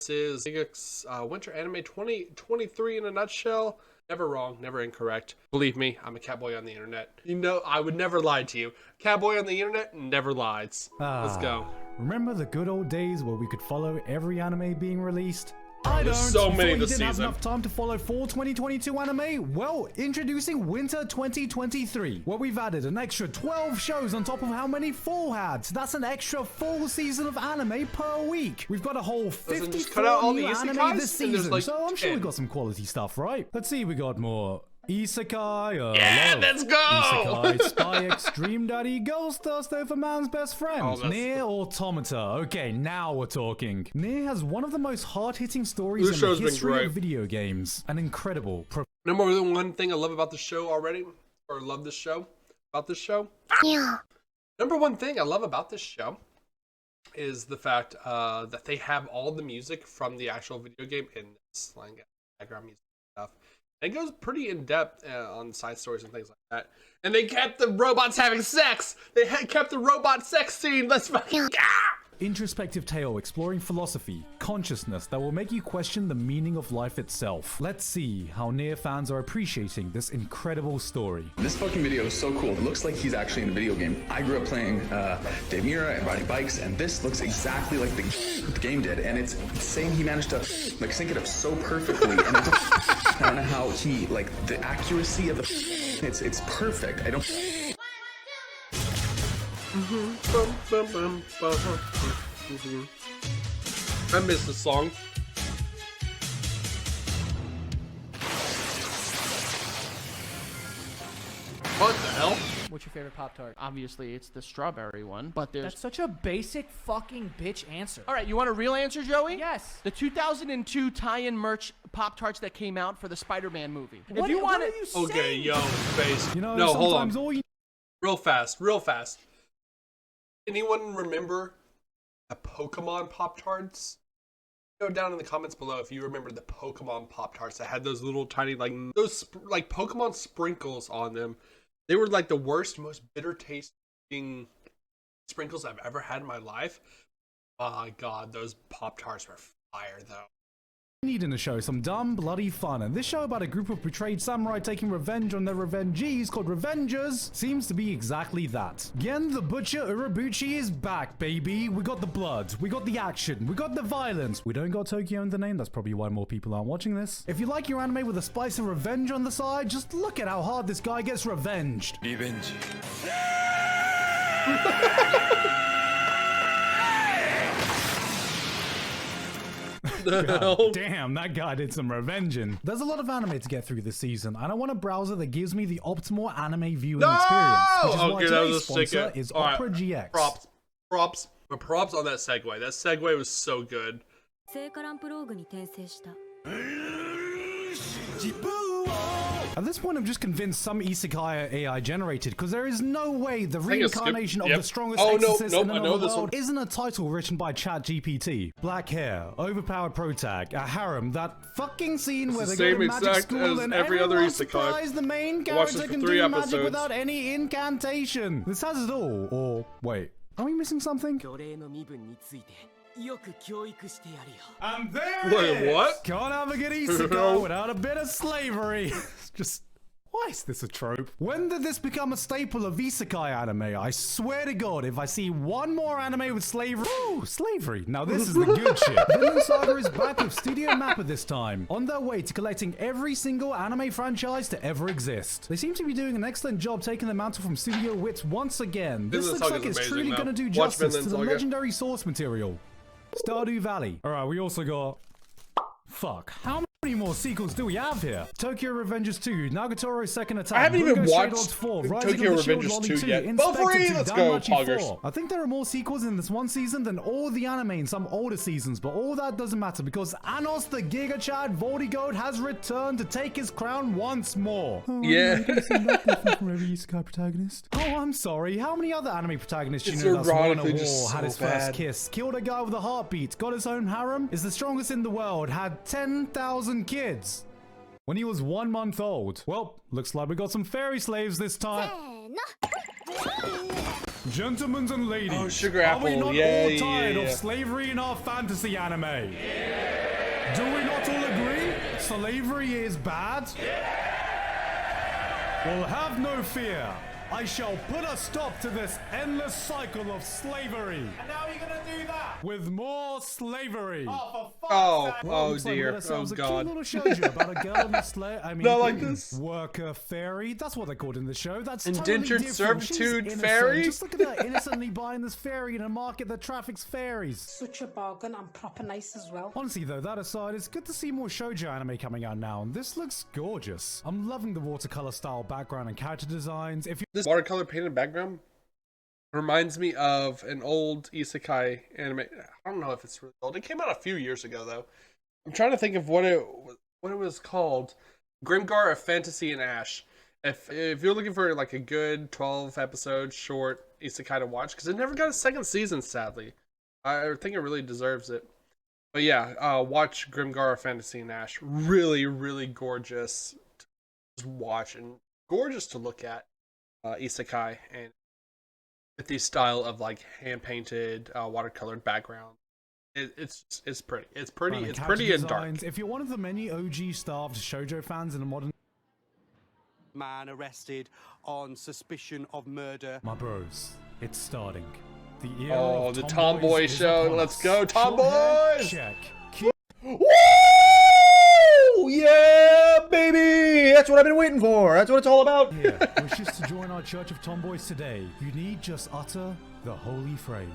This is Gigguk's Winter Anime 2023 in a nutshell. Never wrong, never incorrect. Believe me, I'm a catboy on the internet. You know, I would never lie to you. Catboy on the internet never lies. Let's go. Remember the good old days where we could follow every anime being released? There's so many this didn't have season. enough time to follow fall 2022 anime? Well, introducing Winter 2023, where we've added an extra 12 shows on top of how many fall had. So that's an extra full season of anime per week. We've got a whole 54 new anime this season, like so I'm sure 10. we got some quality stuff, right? Let's see, we got more Isekai, Yeah, let's go! Isekai, Spy X, Dream Daddy, Girls Thirst Over Man's Best Friend, Nier Automata. Okay, now we're talking. Nier has one of the most hard-hitting stories in the history of video games. An incredible... Number one thing I love about the show already, or love this show, about this show? Yeah. Number one thing I love about this show is the fact that they have all the music from the actual video game in this, like background music stuff. It goes pretty in depth on side stories and things like that. And they kept the robots having sex. They kept the robot sex scene. Let's fucking introspective tale exploring philosophy, consciousness that will make you question the meaning of life itself. Let's see how Nier fans are appreciating this incredible story. This fucking video is so cool. It looks like he's actually in a video game. I grew up playing Dave Mira and riding bikes, and this looks exactly like the game did. And it's saying he managed to like sync it up so perfectly. And I don't know how he, like, the accuracy of the it's perfect. I don't. I miss the song. What the hell? What's your favorite Pop-Tart? Obviously, it's the strawberry one, but there's... That's such a basic fucking bitch answer. All right, you want a real answer, Joey? Yes. The 2002 tie-in merch Pop-Tarts that came out for the Spider-Man movie. What, If you want what it... are you saying? Okay, yo, face. You know, No, hold on. sometimes all you Real fast. Anyone remember the Pokemon Pop-Tarts? Go down in the comments below if you remember the Pokemon Pop-Tarts that had those little tiny, like, those, like, Pokemon sprinkles on them. They were, like, the worst, most bitter tasting sprinkles I've ever had in my life. My God, those Pop-Tarts were fire, though. need in a show some dumb, bloody fun, and this show about a group of betrayed samurai taking revenge on their revengees called Revengers seems to be exactly that. Gen the Butcher Urabuchi is back, baby. We got the blood, we got the action, we got the violence. We don't got Tokyo in the name, that's probably why more people aren't watching this. If you like your anime with a spice of revenge on the side, just look at how hard this guy gets revenged. Revenge. God damn, that guy did some revenging. There's a lot of anime to get through this season, and I want a browser that gives me the optimal anime viewing experience, which is why today's sponsor is Opera GX. Props on that segue. That segue was so good. At this point, I'm just convinced some isekai are AI generated, because there is no way the reincarnation of the strongest exorcist in another world isn't a title written by ChatGPT. Black hair, overpowered protag, a harem, that fucking scene where they go to magic school and everyone's surprised the main character can do magic without any incantation. This has it all, or wait, are we missing something? And there it is! What? Can't have a good isekai without a bit of slavery. Just, why is this a trope? When did this become a staple of isekai anime? I swear to God, if I see one more anime with slavery... Ooh, slavery. Now this is the good shit. Vinland Saga is back with Studio Mappa this time, on their way to collecting every single anime franchise to ever exist. They seem to be doing an excellent job taking the mantle from Studio Wits once again. This looks like it's truly going to do justice to the legendary source material. Stardew Valley. Alright, we also got... Fuck. How many more sequels do we have here? Tokyo Revengers 2, Nagatoro's Second Attack, I haven't even watched 4, Tokyo Revengers 2 yet. Buffering! Let's go, poggers. I think there are more sequels in this one season than all the anime in some older seasons, but all that doesn't matter because Anos the Giga Chad Vortigode has returned to take his crown once more. Oh, yeah. From every isekai protagonist. Oh, I'm sorry. How many other anime protagonists do you know that's won a war, had his first kiss, killed a guy with a heartbeat, got his own harem, is the strongest in the world, had 10,000 kids when he was 1 month old? Well, looks like we got some fairy slaves this time. Gentlemen and ladies, Sugar Apple. are we not all tired of slavery in our fantasy anime? Do we not all agree? Slavery is bad? Well, have no fear. I shall put a stop to this endless cycle of slavery. And now you're gonna do that? With more slavery. Oh, for Oh, fuck's sake. oh Looks like we dear. got Oh ourselves a god. cute little shoujo about a girl in a sleigh. I mean, Not like this. worker fairy. That's what they're called in the show. That's Indentured totally different. She's servitude innocent. fairy? Just look at her innocently buying this fairy in a market that traffics fairies. Such a bargain and proper nice as well. Honestly though, that aside, it's good to see more shoujo anime coming out now, and this looks gorgeous. I'm loving the watercolor style background and character designs. If you This watercolor painted background reminds me of an old isekai anime. I don't know if it's really old. It came out a few years ago though. I'm trying to think of what it was called. Grimgar of Fantasy and Ash. If you're looking for like a good 12 episode short isekai to watch, because it never got a second season, sadly. I think it really deserves it. But yeah, watch Grimgar of Fantasy and Ash. Really, really gorgeous to watch and gorgeous to look at. Isekai, and with the style of like hand painted watercolored background. It's pretty. It's pretty. and It's character pretty and dark. designs, if you're one of the many OG starved shoujo fans in a modern Man arrested on suspicion of murder. my bros, it's starting. The era Oh, of the tomboys tomboy is show. upon Let's us. go, Short hair, tomboys! check. Woo! Yeah, baby! That's what I've been waiting for. That's what it's all about. Here, wishes to join our church of tomboys today. You need just utter the holy phrase.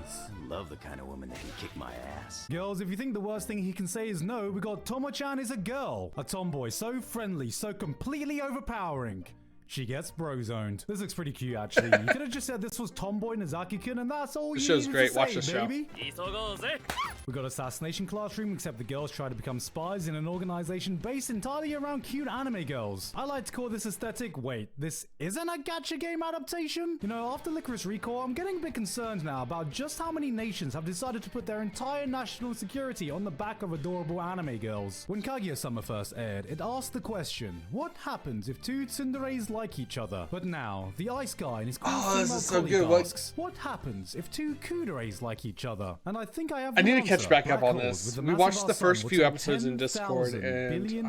Love the kind of woman that can kick my ass. Girls, if you think the worst thing he can say is no, we got Tomo-chan is a girl. A tomboy so friendly, so completely overpowering. She gets bro-zoned. This looks pretty cute, actually. You could have just said this was Tomboy Nozaki-kun, and that's all This you show's needed great. to Watch say, this show. baby. We got Assassination Classroom, except the girls try to become spies in an organization based entirely around cute anime girls. I like to call this aesthetic, wait, this isn't a gacha game adaptation? You know, after Licorice Recall, I'm getting a bit concerned now about just how many nations have decided to put their entire national security on the back of adorable anime girls. When Kaguya-sama first aired, it asked the question, what happens if two tsunderes like each other? But now, the Ice Guy and his cool Oh, this female is so colleague good. What- asks, what happens if two kuderes like each other? And I think I have I the need to catch answer. back up Black on holes this. with the We mass of watched our the sun, first which few are episodes in Discord, 10,000 and billion,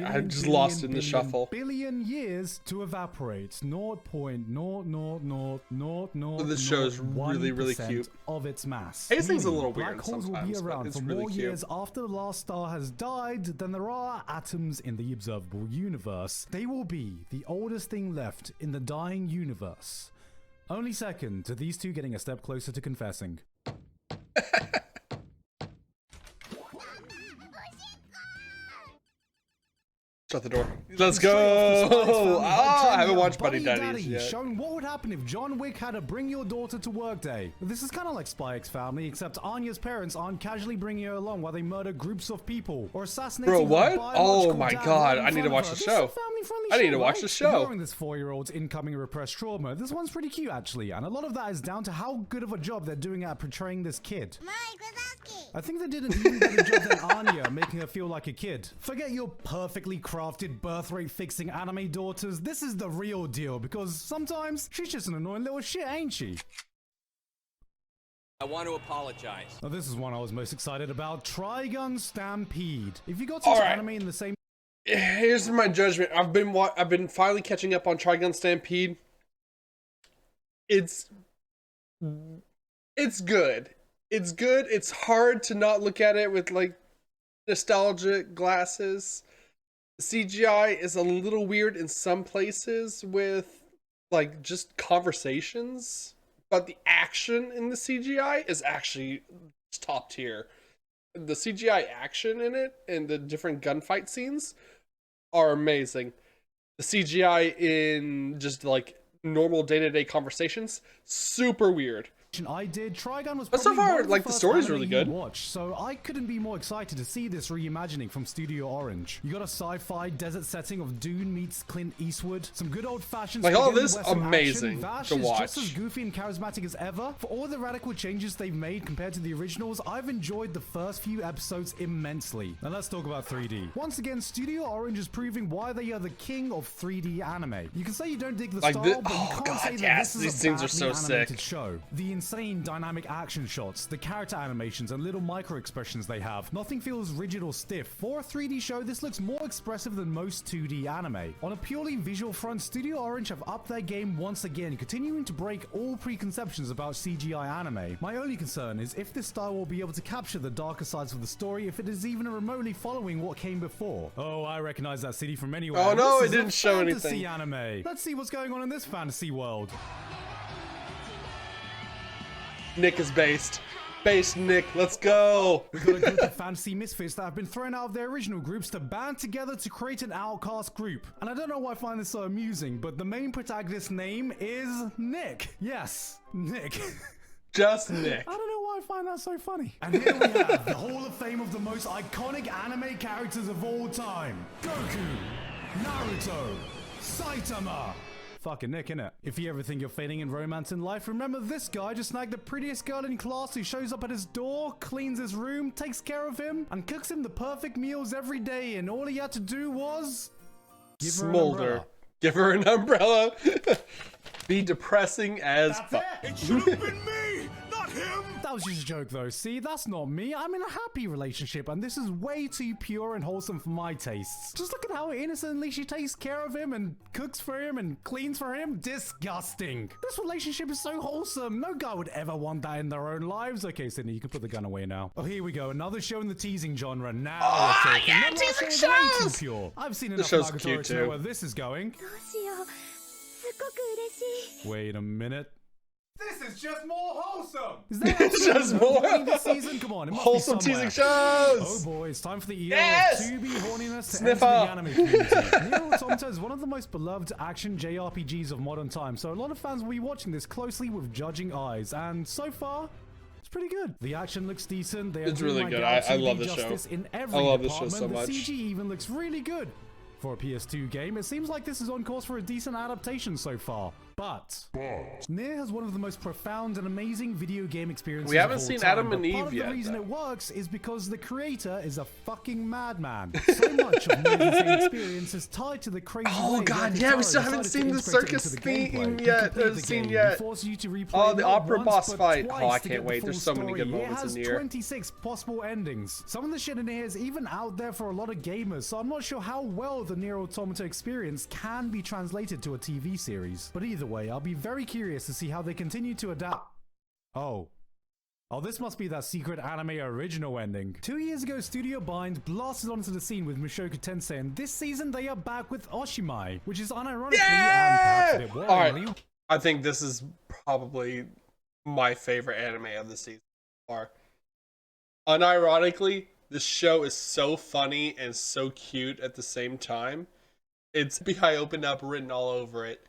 I'm just lost in the shuffle. Billion years to evaporate 0.0000000. This show is really, really 1% cute. of its mass. Pacing's a Meaning little black weird holes will be sometimes, but around it's for really more cute. years after the last star has died than there are atoms in the observable universe. They will be the oldest thing left in the dying universe. Only second to these two getting a step closer to confessing. Shut the door. Let's Straight off the Spy X go! Family Ah, hype I train, haven't we watched have Buddy Daddies yet. Showing what would happen if John Wick had a bring your daughter to work day. This is kind of like Spy X Family, except Anya's parents aren't casually bringing her along while they murder groups of people or assassinating Bro, her what? biological Oh my dad God, right in I need to front of watch her. the This is show. a family-friendly I need to show, watch right? the show. Ignoring this 4-year-old's incoming repressed trauma, this one's pretty cute actually, and a lot of that is down to how good of a job they're doing at portraying this kid. I think they did an even better job than Anya, making her feel like a kid. Forget your perfectly crafted birth rate fixing anime daughters. This is the real deal because sometimes she's just an annoying little shit, ain't she? I want to apologize. Now, this is one I was most excited about, Trigun Stampede. If you got All such right. anime in the same Here's my judgment. I've been finally catching up on Trigun Stampede. It's good. It's good. It's hard to not look at it with like nostalgic glasses. The CGI is a little weird in some places with like just conversations, but the action in the CGI is actually top tier. The CGI action in it and the different gunfight scenes are amazing. The CGI in just like normal day-to-day conversations, super weird. I did, Trigun was But so probably far, one of the like, the first story's anime really you good. watched, so I couldn't be more excited to see this reimagining from Studio Orange. You got a sci-fi desert setting of Dune meets Clint Eastwood, some good old-fashioned Like, all spaghetti this, western amazing action. Vash to is just watch. as goofy and charismatic as ever. For all the radical changes they've made compared to the originals, I've enjoyed the first few episodes immensely. Now let's talk about 3D. Once again, Studio Orange is proving why they are the king of 3D anime. You can say you don't dig the Like style, this- but you oh, can't God, say that yes, this these is a things are badly so animated sick. show. The insane dynamic action shots, the character animations and little micro expressions they have. Nothing feels rigid or stiff. For a 3D show, this looks more expressive than most 2D anime. On a purely visual front, Studio Orange have upped their game once again, continuing to break all preconceptions about CGI anime. My only concern is if this style will be able to capture the darker sides of the story if it is even remotely following what came before. Oh, I recognize that city from anywhere. Oh no, This it is a didn't show fantasy anything. Anime. Let's see what's going on in this fantasy world. Nick is based. Based Nick, let's go. We've got a group of fantasy misfits that have been thrown out of their original groups to band together to create an outcast group. And I don't know why I find this so amusing, but the main protagonist's name is Nick. Yes, Nick. Just Nick. I don't know why I find that so funny. And here we have the Hall of Fame of the most iconic anime characters of all time. Goku, Naruto, Saitama. Fucking Nick, innit? If you ever think you're failing in romance in life, remember this guy just snagged the prettiest girl in class who shows up at his door, cleans his room, takes care of him, and cooks him the perfect meals every day, and all he had to do was... give her an Smolder. umbrella. Give her an umbrella. Be depressing as fuck. It should have been me, not him. That was just a joke though. See, that's not me. I'm in a happy relationship and this is way too pure and wholesome for my tastes. Just look at how innocently she takes care of him and cooks for him and cleans for him. Disgusting. This relationship is so wholesome. No guy would ever want that in their own lives. Okay, Sydney, you can put the gun away now. Oh, here we go. Another show in the teasing genre. Now Oh, yeah, Another teasing show way too shows! pure. I've seen This enough show's Nagatoro cute, to know too. where this is going. Wait a minute. This is just more wholesome. Is that It's actually just more this season? Come on, it must wholesome be somewhere. teasing shows. Oh boy, it's time for the era Yes! of 2B horniness to Sniffer. enter the anime community. Nier Automata is one of the most beloved action JRPGs of modern times, so a lot of fans will be watching this closely with judging eyes, and so far, it's pretty good. The action looks decent. They are It's doing really my good. Galaxy I love League this show. justice in every I love this show department. so much. The CG even looks really good. For a PS2 game, it seems like this is on course for a decent adaptation so far. But Nier has one of the most profound and amazing video game experiences. We haven't of all seen time, Adam but and part Eve of yet, The reason though. it works is because the creator is a fucking madman. So much of Nier's experience is tied to the crazy. Oh, way God, that yeah, we Hikaru still haven't decided to seen the integrate it circus into the gameplay. theme You yet, complete the scene game, yet. he forces you to replay Oh, the not opera once, boss but fight. twice Oh, I to can't get wait. the There's full so many good story. moments It has in Nier. 26 possible endings. Some of the shit in here is even out there for a lot of gamers, so I'm not sure how well the Nier Automata experience can be translated to a TV series. But either way, I'll be very curious to see how they continue to adapt. Oh, this must be that secret anime original ending. 2 years ago, Studio Bind blasted onto the scene with Mushoku Tensei, and this season they are back with Oshimai, which is unironically and perhaps a bit All worryingly. right. I think this is probably my favorite anime of the season so far. Unironically, this show is so funny and so cute at the same time. It's BI opened up, written all over it.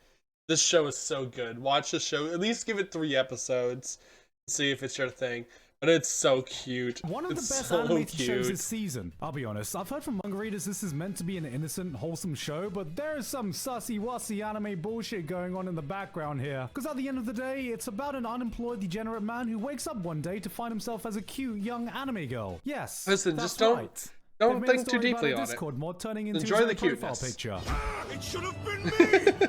This show is so good. Watch the show. At least give it 3 episodes. See if it's your thing. But it's so cute. One of the It's best so animated shows cute. this season. I'll be honest, I've heard from manga readers this is meant to be an innocent, wholesome show, but there is some sussy-wussy anime bullshit going on in the background here. Because at the end of the day, it's about an unemployed, degenerate man who wakes up one day to find himself as a cute, young anime girl. Yes, Listen, that's just don't- right. Don't They've made a think too story about deeply a on it. Discord mod turning into Enjoy his the own profile cuteness. picture. It should have been me,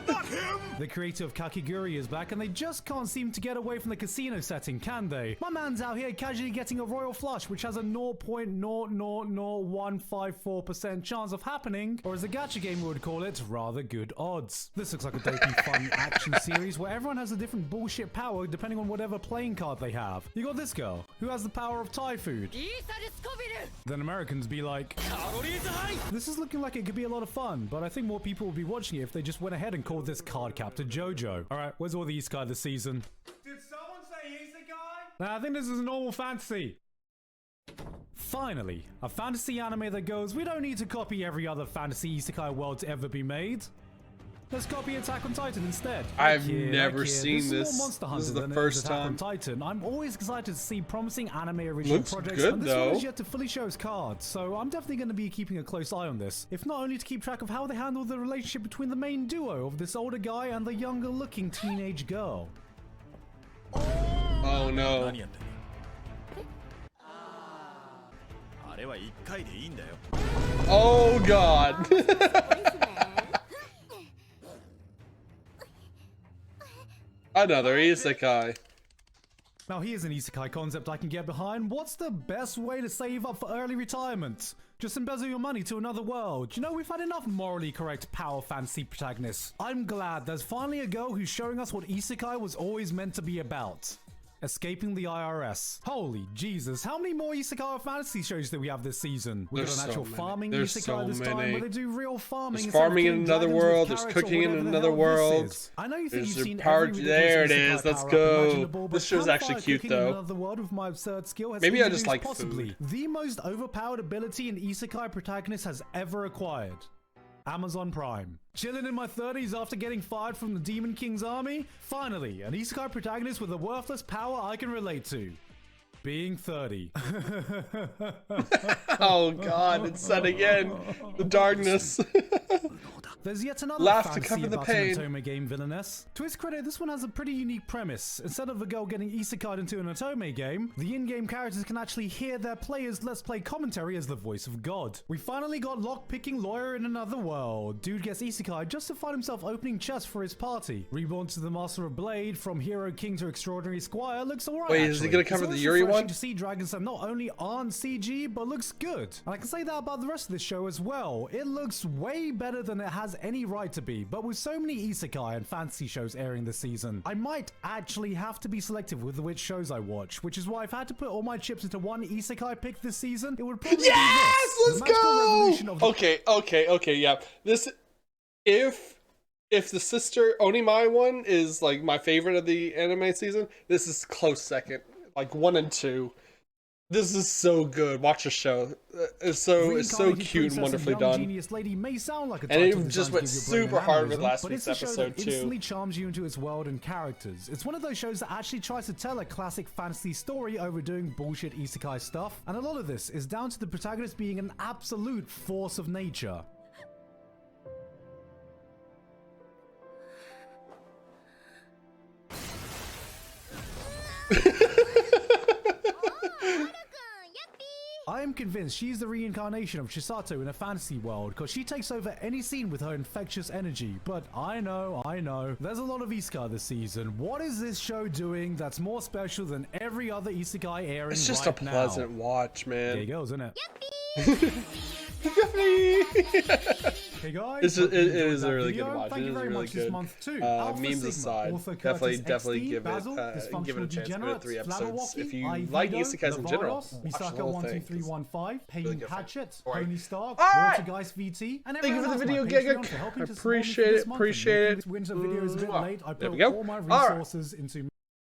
not him. The creator of Kakiguri is back, and they just can't seem to get away from the casino setting, can they? My man's out here casually getting a royal flush, which has a 0.0000154% chance of happening, or as a gacha gamer would call it, rather good odds. This looks like a dopey fun action series where everyone has a different bullshit power depending on whatever playing card they have. You got this girl, who has the power of Thai food. Then Americans be like, this is looking like it could be a lot of fun, but I think more people will be watching it if they just went ahead and called this card Captain JoJo. Alright, where's all the Isekai this season? Did someone say isekai? Nah, I think this is a normal fantasy. Finally, a fantasy anime that goes, we don't need to copy every other fantasy isekai world to ever be made. Let's copy Attack on Titan instead. I've I kid, never I kid. seen This is this. more Monster Hunter This is the than it first Attack on time. Titan. I'm always excited to see promising anime original Looks projects, good, and this though. one is yet to fully show its cards, so I'm definitely going to be keeping a close eye on this, if not only to keep track of how they handle the relationship between the main duo of this older guy and the younger-looking teenage girl. Oh no. あれは1回でいいんだよ Oh god. Another isekai. Now here's an isekai concept I can get behind. What's the best way to save up for early retirement? Just embezzle your money to another world. You know, we've had enough morally correct power fantasy protagonists. I'm glad there's finally a girl who's showing us what isekai was always meant to be about. Escaping the IRS. Holy Jesus, how many more isekai fantasy shows do we have this season? We got There's an actual so many. farming There's isekai so this time many. where they do real farming. There's instead of farming in killing another dragons with world, there's carrots or cooking in whatever the another hell this world. is. I know you think There's you've a seen power- every there it ridiculous is, let's isekai go. power-up imaginable, but This show's actually campfire cute, cooking in though. another world with my absurd skill has Maybe I just introduced like possibly food. the most overpowered ability an isekai protagonist has ever acquired. Amazon Prime. Chilling in my 30s after getting fired from the Demon King's army? Finally, an isekai protagonist with a worthless power I can relate to. Being 30. Oh god, it's set again. The darkness. There's yet another Laugh to fantasy cover the about pain. an otome game villainess. To its credit, this one has a pretty unique premise. Instead of a girl getting isekai'd into an otome game, the in-game characters can actually hear their players' Let's Play commentary as the voice of God. We finally got lock-picking lawyer in another world. Dude gets isekai'd just to find himself opening chests for his party. Reborn to the Master of Blade, from Hero King to Extraordinary Squire, looks alright. Wait, is he gonna cover the Yuri one? To see dragons that not only aren't CG, but looks good. And I can say that about the rest of this show as well. It looks way better than it has any right to be, but with so many isekai and fantasy shows airing this season, I might actually have to be selective with which shows I watch, which is why I've had to put all my chips into one isekai pick this season. It would probably Yes! be this. Let's The magical go! revolution of the Okay, yeah. This, if the sister Onimai one is like my favorite of the anime season, this is close second. Like 1 and 2. This is so good. Watch the show. It's so Reincarnated cute and princess wonderfully young done. genius lady may sound like a And it title just designed went to give your brain super an hard with aneurysm, last but week's it's a show episode, that too. instantly charms you into its world and characters. It's one of those shows that actually tries to tell a classic fantasy story over doing bullshit isekai stuff, and a lot of this is down to the protagonist being an absolute force of nature. I am convinced she's the reincarnation of Chisato in a fantasy world, because she takes over any scene with her infectious energy. But I know, there's a lot of isekai this season. What is this show doing that's more special than every other isekai airing It's just right a pleasant now? watch, There you man. go, isn't it? Hey guys, It hope you enjoyed is a that really video. good watch. Thank It you is very really much this good. month too. Memes Sigma, aside, author definitely Curtis XD, give Basil, it give it a Dysfunctional chance. Give it Degenerates, 3 episodes. If you Flabberwocky, like Ivido, isekais in general, Lavaros, watch the Misaka whole thing. 12315, Paying good Hatchet, Alright. Tony Stark, Alright. Watergeist VT, and Thank you everyone for the else on video, my Patreon Gigguk. for helping to support me Appreciate for it, this month. And appreciate making it. This winter video is a bit Mwah. late. I There put we go. all my Alright. resources into